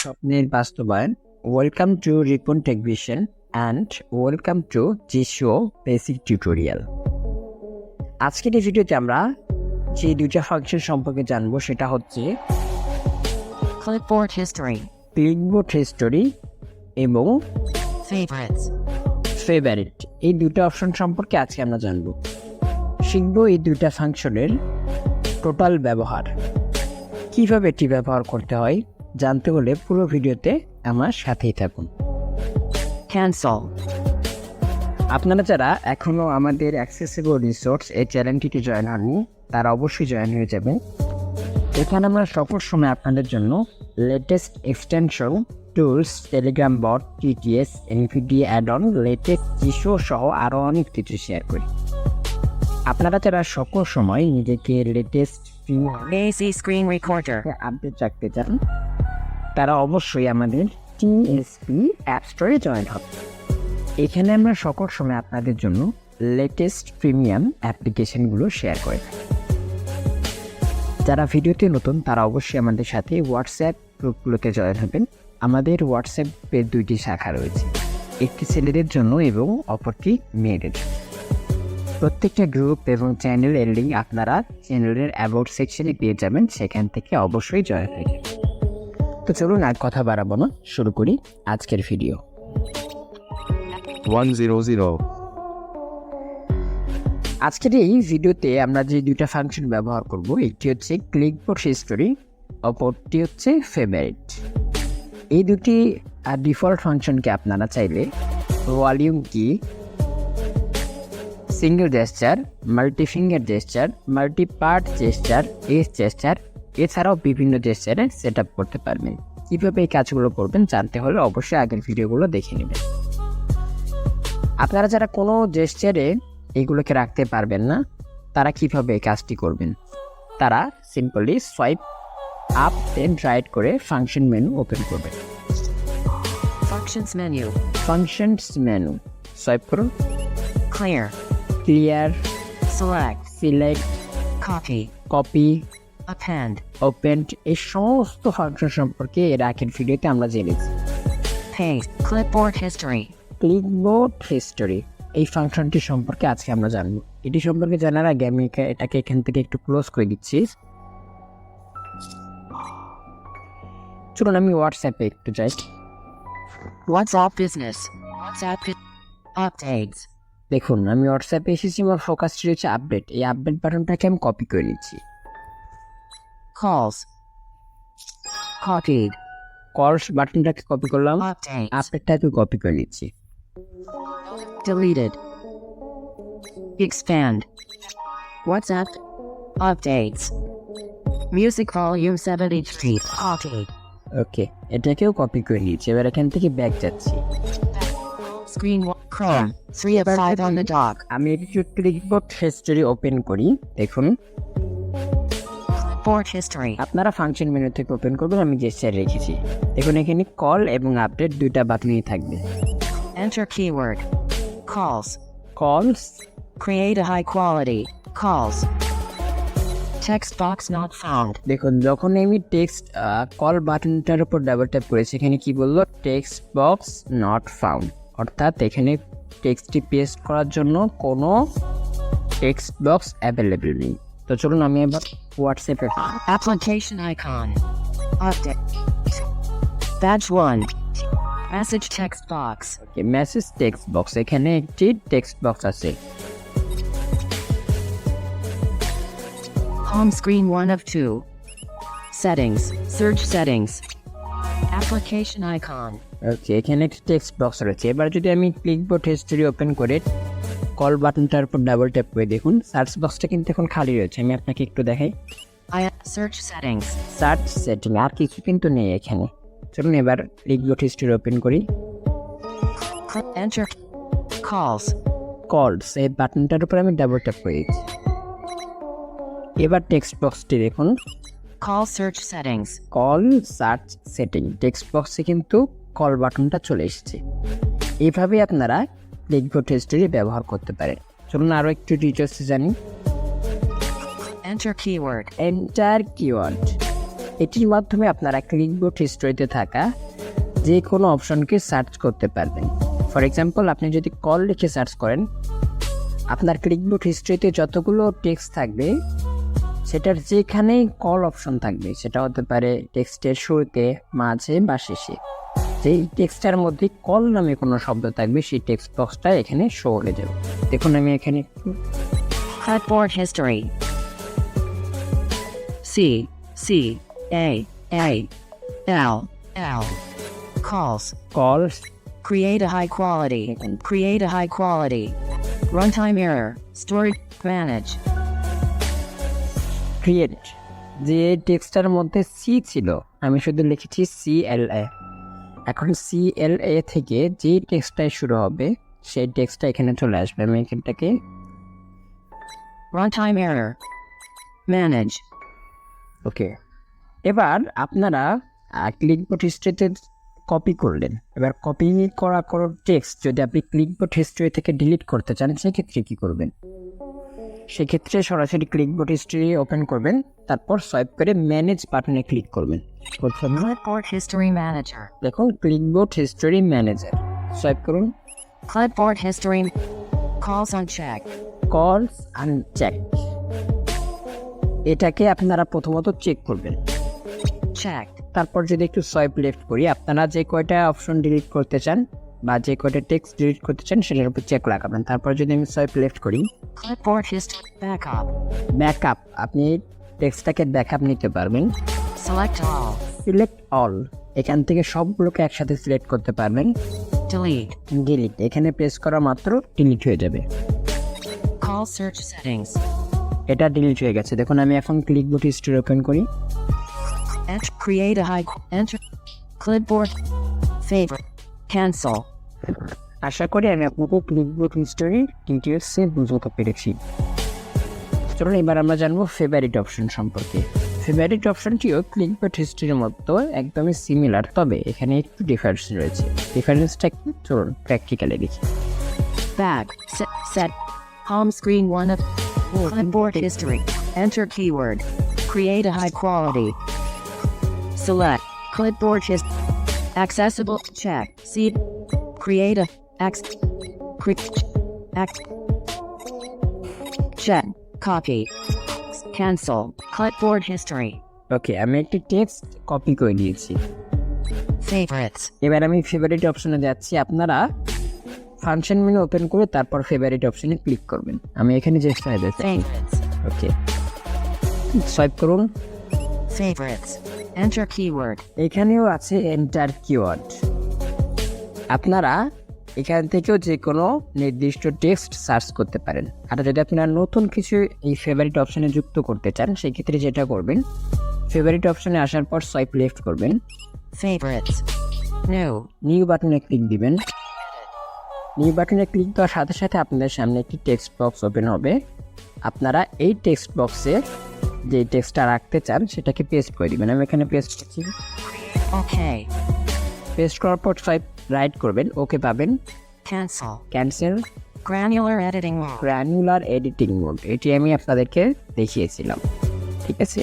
স্বপ্নের বাস্তবায়ন। Welcome to Ripon Techvision and welcome to Jieshuo basic tutorial. আজকের এই ভিডিওতে আমরা যে দুইটা ফাংশন সম্পর্কে জানবো সেটা হচ্ছে Clipboard History ক্লিপবোর্ড হিস্টোরি এবং Favorites. ফেভারিট। এই দুটো অপশন সম্পর্কে আজকে আমরা জানবো, শিখবো এই দুইটা ফাংশনের টোটাল ব্যবহার, কিভাবে এটি ব্যবহার করতে হয়। জানতে হলে পুরো ভিডিওতে আমার সাথেই থাকুন। Cancel. আপনারা যারা এখনও আমাদের অ্যাক্সেসিবল রিসোর্স এই চ্যানেলটিতে জয়েন হননি তারা অবশ্যই জয়েন হয়ে যাবেন। এখানে আমরা সকল সময় আপনাদের জন্য latest extension, tools, Telegram bot, TTS, NVDA add on, latest Jieshuo সহ আরও অনেক কিছু শেয়ার করি। আপনারা যারা সকল সময় নিজেকে latest AC Screen Recorder. Update রাখতে চান তারা অবশ্যই আমাদের টিএসপি অ্যাপ স্টোরে জয়েন হবে। এখানে আমরা সকল সময় আপনাদের জন্য লেটেস্ট প্রিমিয়াম অ্যাপ্লিকেশনগুলো শেয়ার করে থাকি। যারা ভিডিওতে নতুন তারা অবশ্যই আমাদের সাথে হোয়াটসঅ্যাপ গ্রুপগুলোতে জয়েন হবেন। আমাদের হোয়াটসঅ্যাপের দুইটি শাখা রয়েছে, একটি ছেলেদের জন্য এবং অপরটি মেয়েদের জন্য। প্রত্যেকটা গ্রুপ এবং চ্যানেলের লিঙ্ক আপনারা চ্যানেলের অ্যাবাউট সেকশনে পেয়ে যাবেন, সেখান থেকে অবশ্যই জয়েন হয়ে যাবেন। তো চলুন আর কথা বাড়াবো না, শুরু করি আজকের ভিডিও। 100 আজকের এই ভিডিওতে আমরা যে দুইটা ফাংশন ব্যবহার করব, একটি হচ্ছে ক্লিকবোর্ড হিস্টোরি, অপরটি হচ্ছে ফেভারিট। এই দুটি ডিফল্ট ফাংশনকে আপনারা চাইলে ভলিউম কি, single gesture, multi finger gesture, multi part gesture, S gesture এছাড়াও বিভিন্ন জেস্চারে সেট আপ করতে পারবেন। কীভাবে এই কাজগুলো করবেন জানতে হলে অবশ্যই আগের ভিডিওগুলো দেখে নেবেন। আপনারা যারা কোনো জেস্চারে এইগুলোকে রাখতে পারবেন না তারা কিভাবে এই কাজটি করবেন, তারা simply swipe up and right করে ফাংশন মেনু ওপেন করবেন। Functions menu. Functions menu swipe করুন, Clear. Clear, Select. Select, Copy. Copy, Append. Open, এই সমস্ত ফাংশন সম্পর্কে এর আগের ভিডিওতে আমরা জেনেছি। Paste. Clipboard History. ক্লিকবোর্ড হিস্টোরি এই ফাংশনটি সম্পর্কে আজকে আমরা জানবো। এটি সম্পর্কে জানার আগে আমি এটাকে এখান থেকে একটু ক্লোজ করে দিচ্ছি। চলুন আমি হোয়াটসঅ্যাপে একটু যাই। WhatsApp Business. WhatsApp Updates. দেখুন আমি হোয়াটসঅ্যাপে এসেছি, আমার ফোকাসটি হচ্ছে আপডেট। এই আপডেট বাটনটাকে আমি কপি করে নিচ্ছি। Calls. Copied. কলস বাটনটাকে কপি করলাম, Updates. আপডেটটাকে কপি করে নিচ্ছি। Deleted. Expand. WhatsApp Updates. Music Volume 73. Copied. ওকে, এটাকেও কপি করে নিচ্ছি। এবার এখান থেকে ব্যাক যাচ্ছি। Screen 1. Chrome. 3 of 5 on the dock. আমি একটু ক্লিকবোর্ড হিস্টোরি ওপেন করি। দেখুন Clipboard History. আপনারা ফাংশন মেনু থেকে ওপেন করবেন, আমি জেস্চার রেখেছি। দেখুন এখানে কল এবং আপডেট দুইটা বাটনই থাকবে। Enter keyword. Calls. কলস, Create a high quality. Calls. Text box not found. দেখুন যখন আমি টেক্সট কল বাটনটার উপর ডাবল ট্যাপ করেছি এখানে কি বললো, টেক্সট বক্স নট ফাউন্ড, অর্থাৎ এখানে টেক্সটটি পেস্ট করার জন্য কোনো টেক্সট বক্স অ্যাভেলেবল নেই। তো চলুন আমি এবার হোয়াটসঅ্যাপে Application icon. Update. Badge 1. Message text box. Message text box, এখানে একটি টেক্সট বক্স আছে। Home screen 1 of 2. Settings. Search settings. Application icon. ওকে, এখানে একটি টেক্সট বক্স রয়েছে। এবার যদি আমি ক্লিকবোর্ড হিস্টোরি ওপেন করে কল বাটনটার উপর ডাবল ট্যাপ করে দেখুন সার্চ বক্সটা কিন্তু এখন খালি রয়েছে। আমি আপনাকে একটু দেখাই। Search settings. সার্চ সেটিং, আর কিছু কিন্তু নেই এখানে। চলুন এবার ক্লিকবোর্ড হিস্টোরি ওপেন করি। Enter calls. কলস এই বাটনটার উপর আমি ডাবল ট্যাপ করে দিচ্ছি। এবার টেক্সট বক্সটি দেখুন, Call search settings. Call search setting, text বক্সে কিন্তু কল বাটনটা চলে এসেছে। এইভাবে আপনারা ক্লিকবোর্ড হিস্টোরি ব্যবহার করতে পারেন। চলুন আরও একটু ডিটেলসে জানি। Enter keyword. এন্টার কিওয়ার্ড, এটির মাধ্যমে আপনারা ক্লিকবোর্ড হিস্ট্রিতে থাকা যে কোনো অপশনকে সার্চ করতে পারবেন। ফর এক্সাম্পল, আপনি যদি কল লিখে সার্চ করেন, আপনার ক্লিকবোর্ড হিস্ট্রিতে যতগুলো টেক্সট থাকবে সেটার যেখানেই কল অপশন থাকবে, সেটা হতে পারে টেক্সটের শুরুতে, মাঝে বা শেষে, যেই টেক্সটার মধ্যে কল নামে কোনো শব্দ থাকবে সেই টেক্সট বক্সটা এখানে শো হয়ে যাবে। দেখুন আমি এখানে Clipboard history. C C A A L L calls. কলস, Create a high quality. Create a high quality. Runtime error. Storage manage. Create, যে টেক্সটার মধ্যে সি ছিল আমি শুধু লিখেছি CLA। এখন CLA থেকে যে টেক্সটটাই শুরু হবে সেই টেক্সটটা এখানে চলে আসবে। আমি এখানটাকে Runtime error. Manage. ওকে। এবার আপনারা ক্লিকবোর্ড হিস্ট্রিতে কপি করলেন। এবার কপি করা কোনো টেক্সট যদি আপনি ক্লিকবোর্ড হিস্ট্রি থেকে ডিলিট করতে চান সেক্ষেত্রে কী করবেন? সেক্ষেত্রে সরাসরি ক্লিকবোর্ড হিস্ট্রি ওপেন করবেন, তারপর সোয়াইপ করে ম্যানেজ বাটনে ক্লিক করবেন। Clipboard history manager. দেখুন ক্লিকবোর্ড হিস্ট্রি ম্যানেজার, সোয়াইপ করুন। Clipboard history. Calls unchecked. কলস আনচেক, এটাকে আপনারা প্রথমত চেক করবেন। Checked. তারপর যদি একটু সোয়াইপ লেফট করি, আপনারা যে কয়টা অপশন ডিলিট করতে চান বা যে কয়টা টেক্সট ডিলিট করতে চান সেটার উপর চেক লাগাবেন। তারপর যদি আমি সোয়াইপ লেফট করি, Clipboard history backup. ব্যাকআপ, আপনি টেক্সটটাকে ব্যাকআপ নিতে পারবেন। Select all. সিলেক্ট অল, এখান থেকে সবগুলোকে একসাথে সিলেক্ট করতে পারবেন। Delete. ডিলিট, এখানে প্রেস করা মাত্র ডিলিট হয়ে যাবে। Call search settings. এটা ডিলিট হয়ে গেছে। দেখুন আমি এখন ক্লিকবোর্ড হিস্ট্রি ওপেন করি। Enter. Create a high. Enter. Clipboard. Favorite. Cancel. আশা করি আমি আপনাকে ক্লিকবোর্ড হিস্ট্রি ডিটেলসে বুঝতে পেরেছি। চলুন এবার আমরা জানবো ফেভারিট অপশন সম্পর্কে। ফেভারিট অপশনটিও ক্লিকবোর্ড হিস্ট্রির মতো একদমই সিমিলার, তবে এখানে একটু ডিফারেন্স রয়েছে। ডিফারেন্সটা কি? চলুন প্র্যাকটিক্যালি দেখি। Back. Set. Home screen 1 of Clipboard history. Enter keyword. Create a high quality. Select. Clipboard history. Accessible. Check. See. Create a. Check. Copy. Cancel. Clipboard history. ওকে, আমি একটি টেক্সট কপি করে দিয়েছি। Favorites. এবার আমি ফেভারিট অপশনে যাচ্ছি। আপনারা ফাংশন মেনু ওপেন করে তারপর ফেভারিট অপশনে ক্লিক করবেন। আমি এখানে চেষ্টা দিচ্ছি। Favorites. ওকে, সোয়াইপ করুন। Favorites. Enter keyword. এখানেও আছে এন্টার কিওয়ার্ড। আপনারা এখান থেকেও যে কোনো নির্দিষ্ট টেক্সট সার্চ করতে পারেন। আর যদি আপনারা নতুন কিছু এই ফেভারিট অপশনে যুক্ত করতে চান সেক্ষেত্রে যেটা করবেন, ফেভারিট অপশনে আসার পর সোয়াইপ লেফট করবেন। Favorites. New. নিউ বাটনে ক্লিক দিবেন। নিউ বাটনে ক্লিক দেওয়ার সাথে সাথে আপনাদের সামনে একটি টেক্সট বক্স ওপেন হবে। আপনারা এই টেক্সট বক্সে যে টেক্সটটা রাখতে চান সেটাকে পেস্ট করে দিবেন। আমি এখানে পেস্ট করছি। Okay. পেস্ট করার পর সোয়াইপ রাইট করবেন, ওকে পাবেন। Cancel. Cancel. Granular editing mode. Granular editing mode, এটি আমি আপনাদেরকে দেখিয়েছিলাম, ঠিক আছে?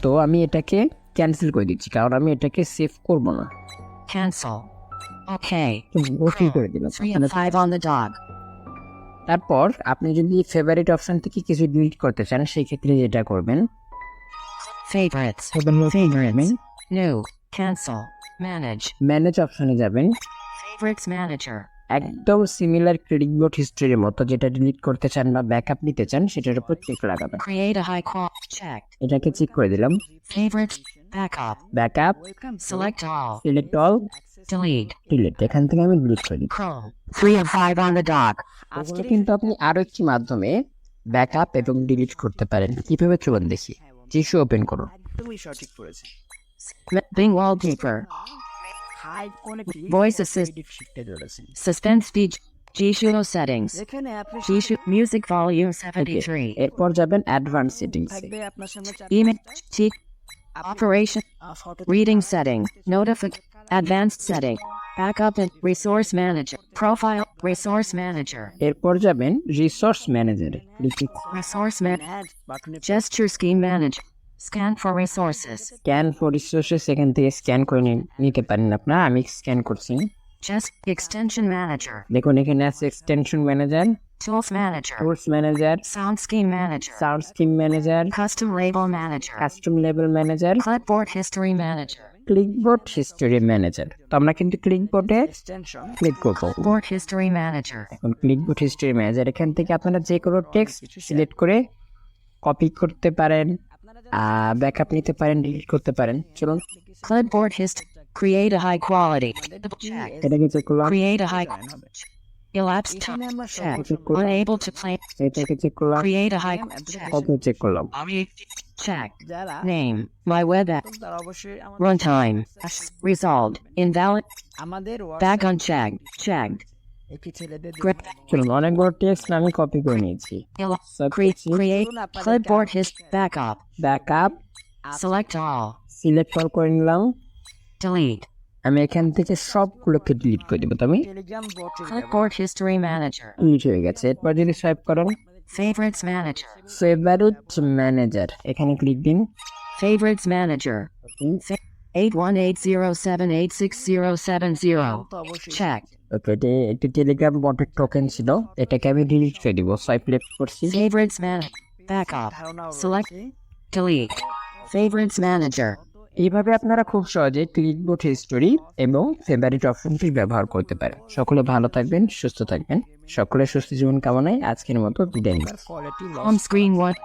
তো আমি এটাকে ক্যান্সেল করে দিচ্ছি কারণ আমি এটাকে সেভ করব না। Cancel. Okay. ওকে করে দিলাম। 3 and 5 on the dot. তারপর আপনি যদি ফেভারিট অপশন থেকে কিছু ডিলিট করতে চান সেই ক্ষেত্রে যেটা করবেন, Favorites. Favorites. New. Cancel. Manage. Manage অপশনে যাবেন। Favorites manager. একদম সিমিলার ক্লিকবোর্ড হিস্ট্রির মতো, যেটা ডিলিট করতে চান বা ব্যাকআপ নিতে চান সেটার উপর চেক লাগাবেন। Create a high quality. Checked. এটাকে চেক করে দিলাম। Favorites. Backup. Backup, Select all. Select all, Delete. Delete, এখান থেকে আমি ডিলিট করে দিই। Chrome. 3 and 5 on the dot. আজকে কিন্তু আপনি আরো একটি মাধ্যমে ব্যাকআপ এবং ডিলিট করতে পারেন। কিভাবে চলুন দেখি। জিশু ওপেন করুন। একদমই সঠিক করেছে। Bing wallpaper. High quality Voice assist. শিখতে চলেছে। Suspend speech. Jieshuo settings. এখানে আপনি Jieshuo music volume 73. এরপর যাবেন অ্যাডভান্স সেটিংস। থাকবে আপনার সামনে Email. Operation. Reading setting. Notification. Advanced setting. Backup and resource manager. Profile. Resource manager. এরপর যাবেন রিসোর্স ম্যানেজারে। Resource man. বাটনে Gesture scheme manager. Scan for resources. Scan for resources এখান থেকে স্ক্যান করে নিতে পারেন আপনারা। আমি স্ক্যান করছি। Just extension manager. দেখুন এখানে আছে extension manager, Tools manager. Tools manager, Sound scheme manager. Sound scheme manager, Custom label manager. Custom লেভেল manager, Clipboard history manager. Clipboard history manager. তো আমরা কিন্তু ক্লিকবোর্ডে এক্সটেনশন ক্লিক করবো। Clipboard history manager. এখন ক্লিকবোর্ড হিস্টোরি ম্যানেজার এখান থেকে আপনারা যে কোনো টেক্সট সিলেক্ট করে কপি করতে পারেন, ব্যাকআপ নিতে পারেন, ডিলিট করতে পারেন। চলুন Clipboard history. Create a high quality. Check. এটাকে চেক করলাম, Create a high জয়েন হবে। elapsed এখানে time. আমরা Check. চেক করলাম, Unable to claim. এটাকে চেক করলাম, Create a high check. কত চেক করলাম। Check. যারা Name. My web app. তারা অবশ্যই আমাদের Runtime. Result. Invalid. আমাদের Back unchecked. Checked. একটি ছেলেদের Grip. চলুন অনেক বড় টেক্সট আমি কপি করে নিয়েছি। Create clipboard history backup. Backup Select all. Select করে নিলাম। Delete. আমি এখান থেকে সবগুলোকে ডিলিট করে দেবো। তো আমি টেলিগ্রাম বটে Clipboard history manager. ডিলিট হয়ে গেছে। এরপর যদি সোয়াইপ করেন, Favorites manager. ফেভারিট ম্যানেজার এখানে ক্লিক দিন। Favorites manager. 8180786070. তো অবশ্যই Check. ওকে, এটা একটি টেলিগ্রাম বটের টোকেন ছিল, এটাকে আমি ডিলিট করে দিব। সোয়াইপ লেফট করছি। Favorites manager. Backup. ধারণা Select. Delete. Favorites manager. এইভাবে আপনারা খুব সহজে ক্লিকবোর্ড হিস্টোরি এবং ফেভারিট অপশনটি ব্যবহার করতে পারেন। সকলে ভালো থাকবেন, সুস্থ থাকবেন। সকলের সুস্থ জীবন কামনায় আজকের মতো বিদায় নিচ্ছি। Quality Home screen 1.